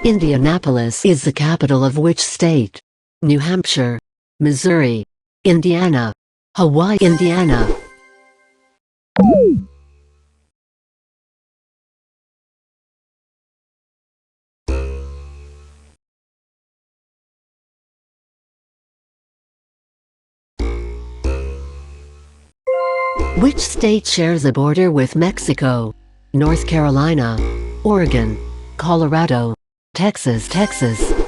Indianapolis is the capital of which state? New Hampshire, Missouri, Indiana, Hawaii. Indiana. Which state shares a border with Mexico? North Carolina, Oregon, Colorado, Texas.